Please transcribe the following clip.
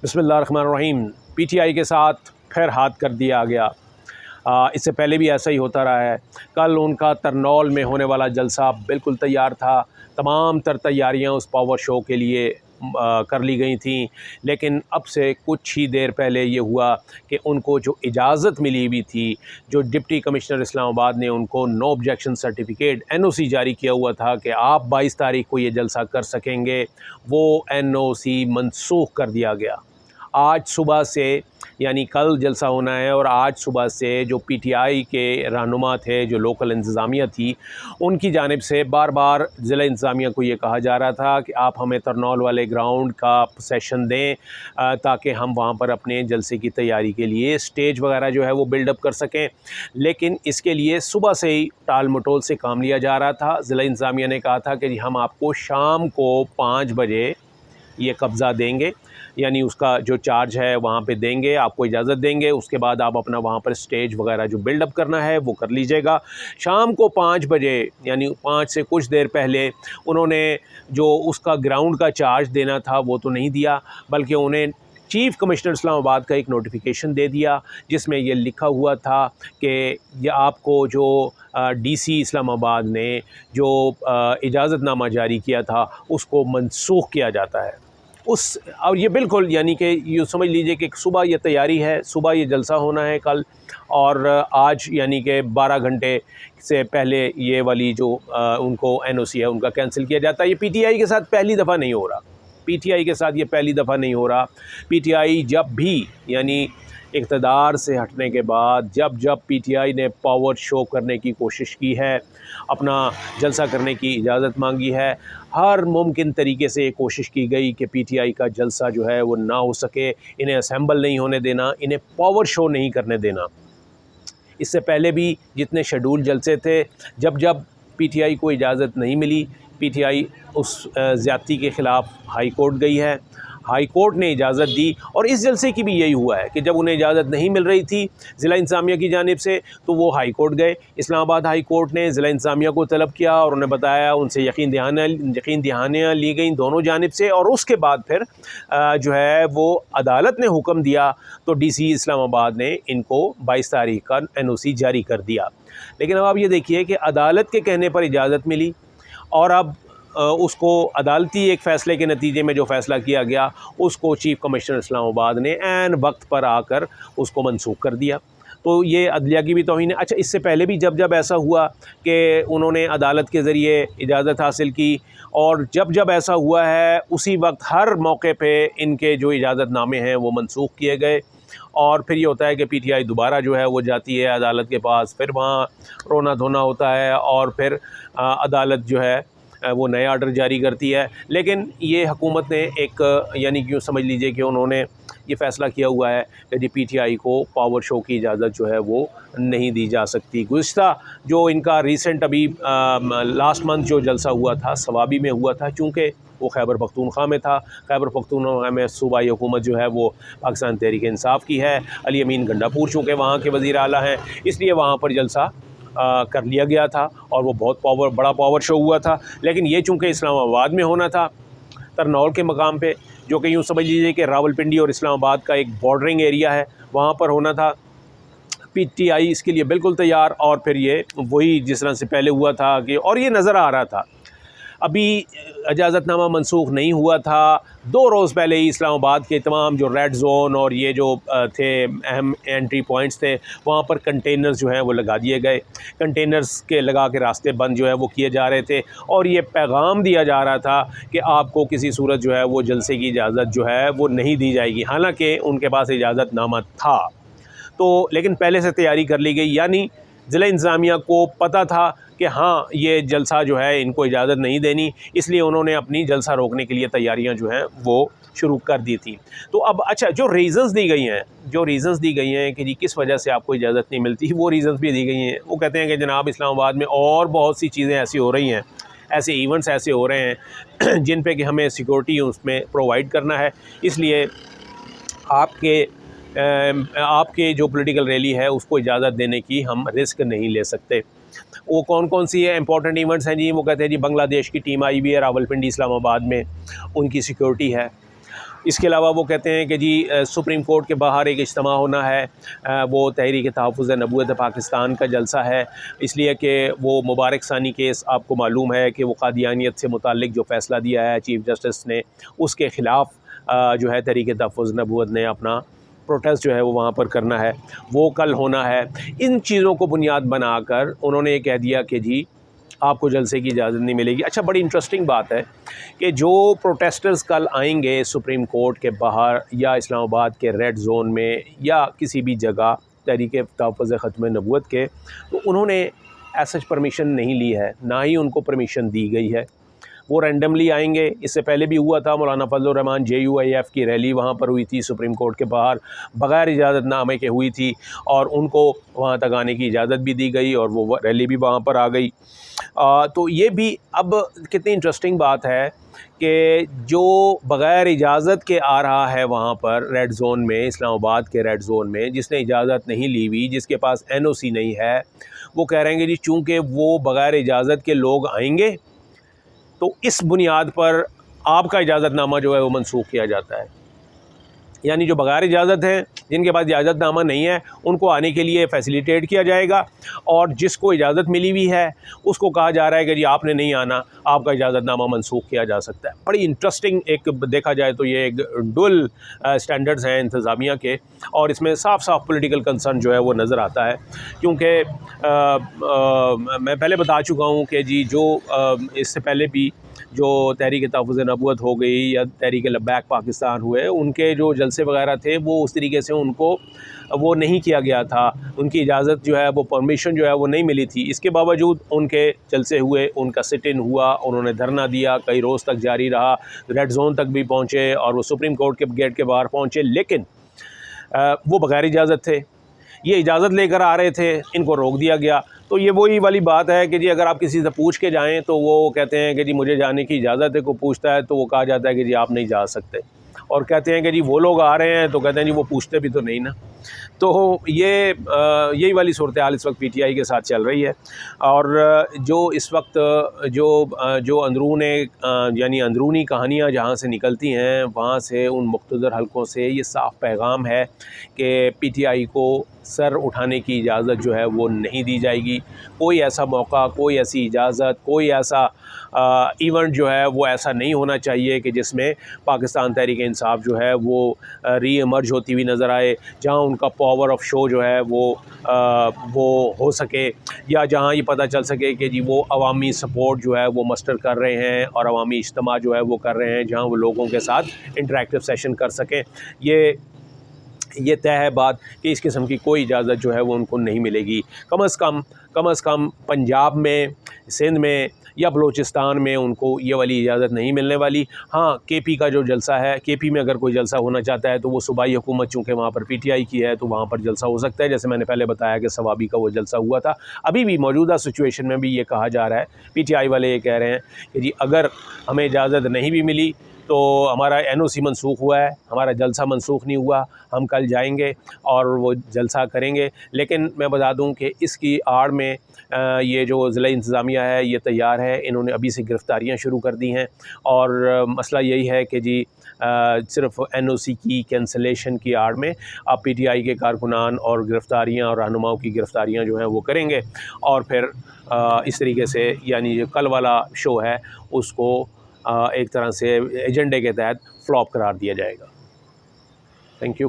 بسم اللہ الرحمن الرحیم۔ پی ٹی آئی کے ساتھ پھر ہاتھ کر دیا گیا۔ اس سے پہلے بھی ایسا ہی ہوتا رہا ہے۔ کل ان کا ترنول میں ہونے والا جلسہ بالکل تیار تھا، تمام تر تیاریاں اس پاور شو کے لیے کر لی گئی تھیں، لیکن اب سے کچھ ہی دیر پہلے یہ ہوا کہ ان کو جو اجازت ملی ہوئی تھی، جو ڈپٹی کمشنر اسلام آباد نے ان کو نو آبجیکشن سرٹیفکیٹ NOC جاری کیا ہوا تھا کہ آپ 22 تاریخ کو یہ جلسہ کر سکیں گے، وہ NOC منسوخ کر دیا گیا۔ آج صبح سے، یعنی کل جلسہ ہونا ہے، اور آج صبح سے جو پی ٹی آئی کے رہنما تھے، جو لوکل انتظامیہ تھی، ان کی جانب سے بار بار ضلع انتظامیہ کو یہ کہا جا رہا تھا کہ آپ ہمیں ترنول والے گراؤنڈ کا سیشن دیں تاکہ ہم وہاں پر اپنے جلسے کی تیاری کے لیے اسٹیج وغیرہ جو ہے وہ بلڈ اپ کر سکیں، لیکن اس کے لیے صبح سے ہی ٹال مٹول سے کام لیا جا رہا تھا۔ ضلع انتظامیہ نے کہا تھا کہ جی ہم آپ کو شام کو 5 بجے یہ قبضہ دیں گے، یعنی اس کا جو چارج ہے وہاں پہ دیں گے، آپ کو اجازت دیں گے، اس کے بعد آپ اپنا وہاں پر سٹیج وغیرہ جو بلڈ اپ کرنا ہے وہ کر لیجئے گا۔ شام کو 5 بجے، یعنی 5 سے کچھ دیر پہلے، انہوں نے جو اس کا گراؤنڈ کا چارج دینا تھا وہ تو نہیں دیا، بلکہ انہیں چیف کمشنر اسلام آباد کا ایک نوٹیفیکیشن دے دیا جس میں یہ لکھا ہوا تھا کہ یہ آپ کو جو DC اسلام آباد نے جو اجازت نامہ جاری کیا تھا اس کو منسوخ کیا جاتا ہے۔ اور یہ بالکل، یعنی کہ یہ سمجھ لیجئے کہ صبح یہ تیاری ہے، صبح یہ جلسہ ہونا ہے کل، اور آج یعنی کہ 12 گھنٹے سے پہلے یہ والی جو ان کو NOC ہے ان کا کینسل کیا جاتا ہے۔ یہ PTI کے ساتھ پہلی دفعہ نہیں ہو رہا، PTI کے ساتھ یہ پہلی دفعہ نہیں ہو رہا۔ PTI جب بھی، یعنی اقتدار سے ہٹنے کے بعد جب PTI نے پاور شو کرنے کی کوشش کی ہے، اپنا جلسہ کرنے کی اجازت مانگی ہے، ہر ممکن طریقے سے یہ کوشش کی گئی کہ PTI کا جلسہ جو ہے وہ نہ ہو سکے، انہیں اسمبل نہیں ہونے دینا، انہیں پاور شو نہیں کرنے دینا۔ اس سے پہلے بھی جتنے شیڈول جلسے تھے، جب PTI کو اجازت نہیں ملی، PTI اس زیادتی کے خلاف ہائی کورٹ گئی ہے، ہائی کورٹ نے اجازت دی، اور اس جلسے کی بھی یہی ہوا ہے کہ جب انہیں اجازت نہیں مل رہی تھی ضلع انتظامیہ کی جانب سے تو وہ ہائی کورٹ گئے۔ اسلام آباد ہائی کورٹ نے ضلع انتظامیہ کو طلب کیا اور انہیں بتایا، ان سے یقین دہانیاں لی گئیں دونوں جانب سے، اور اس کے بعد پھر جو ہے وہ عدالت نے حکم دیا تو DC اسلام آباد نے ان کو 22 تاریخ کا NOC جاری کر دیا۔ لیکن اب آپ یہ دیکھیے کہ عدالت کے کہنے پر اجازت ملی، اور اب اس کو عدالتی ایک فیصلے کے نتیجے میں جو فیصلہ کیا گیا اس کو چیف کمشنر اسلام آباد نے عین وقت پر آ کر اس کو منسوخ کر دیا۔ تو یہ عدلیہ کی بھی توہین ہے۔ اچھا، اس سے پہلے بھی جب ایسا ہوا کہ انہوں نے عدالت کے ذریعے اجازت حاصل کی، اور جب ایسا ہوا ہے اسی وقت ہر موقع پہ ان کے جو اجازت نامے ہیں وہ منسوخ کیے گئے، اور پھر یہ ہوتا ہے کہ PTI دوبارہ جو ہے وہ جاتی ہے عدالت کے پاس، پھر وہاں رونا دھونا ہوتا ہے، اور پھر عدالت جو ہے وہ نیا آرڈر جاری کرتی ہے۔ لیکن یہ حکومت نے ایک، یعنی کہ سمجھ لیجئے کہ انہوں نے یہ فیصلہ کیا ہوا ہے کہ جی PTI کو پاور شو کی اجازت جو ہے وہ نہیں دی جا سکتی۔ گزشتہ جو ان کا ریسنٹ ابھی لاسٹ منتھ جو جلسہ ہوا تھا سوابی میں ہوا تھا، چونکہ وہ خیبر پختونخوا میں تھا، خیبر پختونخوا میں صوبائی حکومت جو ہے وہ پاکستان تحریک انصاف کی ہے، علی امین گنڈا پور چونکہ وہاں کے وزیر اعلیٰ ہیں، اس لیے وہاں پر جلسہ کر لیا گیا تھا، اور وہ بہت بڑا پاور شو ہوا تھا۔ لیکن یہ چونکہ اسلام آباد میں ہونا تھا، ترنول کے مقام پہ، جو کہ یوں سمجھ لیجیے کہ راولپنڈی اور اسلام آباد کا ایک بارڈرنگ ایریا ہے، وہاں پر ہونا تھا۔ PTI اس کے لیے بالکل تیار، اور پھر یہ وہی جس طرح سے پہلے ہوا تھا کہ، اور یہ نظر آ رہا تھا ابھی اجازت نامہ منسوخ نہیں ہوا تھا، 2 روز پہلے ہی اسلام آباد کے تمام جو ریڈ زون اور یہ جو تھے اہم انٹری پوائنٹس تھے وہاں پر کنٹینرز جو ہیں وہ لگا دیے گئے، کنٹینرز کے لگا کے راستے بند جو ہے وہ کیے جا رہے تھے، اور یہ پیغام دیا جا رہا تھا کہ آپ کو کسی صورت جو ہے وہ جلسے کی اجازت جو ہے وہ نہیں دی جائے گی، حالانکہ ان کے پاس اجازت نامہ تھا تو، لیکن پہلے سے تیاری کر لی گئی، یعنی ضلع انتظامیہ کو پتہ تھا کہ ہاں یہ جلسہ جو ہے ان کو اجازت نہیں دینی، اس لیے انہوں نے اپنی جلسہ روکنے کے لیے تیاریاں جو ہیں وہ شروع کر دی تھیں۔ تو اب اچھا، جو ریزنز دی گئی ہیں کہ جی کس وجہ سے آپ کو اجازت نہیں ملتی، وہ ریزنز بھی دی گئی ہیں۔ وہ کہتے ہیں کہ جناب اسلام آباد میں اور بہت سی چیزیں ایسی ہو رہی ہیں، ایسے ایونٹس ایسے ہو رہے ہیں جن پہ کہ ہمیں سیکورٹی اس میں پرووائڈ کرنا ہے، اس لیے آپ کے جو پولیٹیکل ریلی ہے اس کو اجازت دینے کی ہم رسک نہیں لے سکتے۔ وہ کون سی ہے امپورٹنٹ ایونٹس ہیں جی؟ وہ کہتے ہیں جی بنگلہ دیش کی ٹیم آئی ہوئی ہے راولپنڈی اسلام آباد میں، ان کی سیکورٹی ہے، اس کے علاوہ وہ کہتے ہیں کہ جی سپریم کورٹ کے باہر ایک اجتماع ہونا ہے، وہ تحریک تحفظ نبوت پاکستان کا جلسہ ہے، اس لیے کہ وہ مبارک ثانی کیس آپ کو معلوم ہے کہ وہ قادیانیت سے متعلق جو فیصلہ دیا ہے چیف جسٹس نے، اس کے خلاف جو ہے تحریک تحفظ نبوت نے اپنا پروٹیسٹ جو ہے وہ وہاں پر کرنا ہے، وہ کل ہونا ہے۔ ان چیزوں کو بنیاد بنا کر انہوں نے یہ کہہ دیا کہ جی آپ کو جلسے کی اجازت نہیں ملے گی۔ اچھا، بڑی انٹرسٹنگ بات ہے کہ جو پروٹیسٹرز کل آئیں گے سپریم کورٹ کے باہر یا اسلام آباد کے ریڈ زون میں یا کسی بھی جگہ تحریک تحفظ ختم نبوت کے، تو انہوں نے ایسا پرمیشن نہیں لی ہے، نہ ہی ان کو پرمیشن دی گئی ہے۔ وہ رینڈملی آئیں گے۔ اس سے پہلے بھی ہوا تھا، مولانا فضل الرحمان JUIF کی ریلی وہاں پر ہوئی تھی سپریم کورٹ کے باہر، بغیر اجازت نامے کے ہوئی تھی، اور ان کو وہاں تک آنے کی اجازت بھی دی گئی اور وہ ریلی بھی وہاں پر آ گئی۔ تو یہ بھی اب کتنی انٹرسٹنگ بات ہے کہ جو بغیر اجازت کے آ رہا ہے وہاں پر ریڈ زون میں، اسلام آباد کے ریڈ زون میں، جس نے اجازت نہیں لی ہوئی، جس کے پاس NOC نہیں ہے، وہ کہہ رہے ہیں کہ جی چونکہ وہ بغیر اجازت کے لوگ آئیں گے تو اس بنیاد پر آپ کا اجازت نامہ جو ہے وہ منسوخ کیا جاتا ہے۔ یعنی جو بغیر اجازت ہیں، جن کے پاس اجازت نامہ نہیں ہے، ان کو آنے کے لیے فیسیلیٹیٹ کیا جائے گا، اور جس کو اجازت ملی ہوئی ہے اس کو کہا جا رہا ہے کہ جی آپ نے نہیں آنا، آپ کا اجازت نامہ منسوخ کیا جا سکتا ہے۔ بڑی انٹرسٹنگ ایک دیکھا جائے تو یہ ایک ڈول سٹینڈرڈز ہیں انتظامیہ کے، اور اس میں صاف صاف پولیٹیکل کنسرن جو ہے وہ نظر آتا ہے، کیونکہ میں پہلے بتا چکا ہوں کہ جی جو اس سے پہلے بھی جو تحریک تحفظ نبوت ہو گئی یا تحریک لبیک پاکستان ہوئے، ان کے جو جلسے وغیرہ تھے وہ اس طریقے سے ان کو وہ نہیں کیا گیا تھا، ان کی اجازت جو ہے وہ پرمیشن جو ہے وہ نہیں ملی تھی۔ اس کے باوجود ان کے جلسے ہوئے، ان کا سٹ ان ہوا، انہوں نے دھرنا دیا، کئی روز تک جاری رہا، ریڈ زون تک بھی پہنچے اور وہ سپریم کورٹ کے گیٹ کے باہر پہنچے، لیکن وہ بغیر اجازت تھے، یہ اجازت لے کر آ رہے تھے، ان کو روک دیا گیا۔ تو یہ وہی والی بات ہے کہ جی اگر آپ کسی سے پوچھ کے جائیں تو وہ کہتے ہیں کہ جی مجھے جانے کی اجازت ہے، کوئی پوچھتا ہے تو وہ کہا جاتا ہے کہ جی آپ نہیں جا سکتے، اور کہتے ہیں کہ جی وہ لوگ آ رہے ہیں تو کہتے ہیں جی وہ پوچھتے بھی تو نہیں نا۔ تو یہی والی صورتحال اس وقت PTI کے ساتھ چل رہی ہے، اور جو اس وقت جو یعنی اندرونی کہانیاں جہاں سے نکلتی ہیں وہاں سے، ان مقتدر حلقوں سے یہ صاف پیغام ہے کہ PTI کو سر اٹھانے کی اجازت جو ہے وہ نہیں دی جائے گی۔ کوئی ایسا موقع، کوئی ایسی اجازت، کوئی ایسا ایونٹ جو ہے وہ ایسا نہیں ہونا چاہیے کہ جس میں پاکستان تحریک انصاف جو ہے وہ ری ایمرج ہوتی ہوئی نظر آئے، جہاں ان کا پاور آف شو جو ہے وہ ہو سکے، یا جہاں یہ پتہ چل سکے کہ جی وہ عوامی سپورٹ جو ہے وہ مسٹر کر رہے ہیں اور عوامی اجتماع جو ہے وہ کر رہے ہیں، جہاں وہ لوگوں کے ساتھ انٹریکٹیو سیشن کر سکیں۔ یہ طے ہے بات کہ اس قسم کی کوئی اجازت جو ہے وہ ان کو نہیں ملے گی، کم از کم پنجاب میں، سندھ میں یا بلوچستان میں ان کو یہ والی اجازت نہیں ملنے والی۔ ہاں، KP کا جو جلسہ ہے، KP میں اگر کوئی جلسہ ہونا چاہتا ہے تو وہ صوبائی حکومت چونکہ وہاں پر PTI کی ہے تو وہاں پر جلسہ ہو سکتا ہے، جیسے میں نے پہلے بتایا کہ سوابی کا وہ جلسہ ہوا تھا۔ ابھی بھی موجودہ سچویشن میں بھی یہ کہا جا رہا ہے، PTI والے یہ کہہ رہے ہیں کہ جی اگر ہمیں اجازت نہیں بھی ملی تو ہمارا NOC منسوخ ہوا ہے، ہمارا جلسہ منسوخ نہیں ہوا، ہم کل جائیں گے اور وہ جلسہ کریں گے۔ لیکن میں بتا دوں کہ اس کی آڑ میں یہ جو ضلع انتظامیہ ہے یہ تیار ہے، انہوں نے ابھی سے گرفتاریاں شروع کر دی ہیں، اور مسئلہ یہی ہے کہ جی صرف NOC کی کینسلیشن کی آڑ میں اب PTI کے کارکنان اور گرفتاریاں اور رہنماؤں کی گرفتاریاں جو ہیں وہ کریں گے، اور پھر اس طریقے سے یعنی جو کل والا شو ہے اس کو ایک طرح سے ایجنڈے کے تحت فلاپ قرار دیا جائے گا۔ Thank you.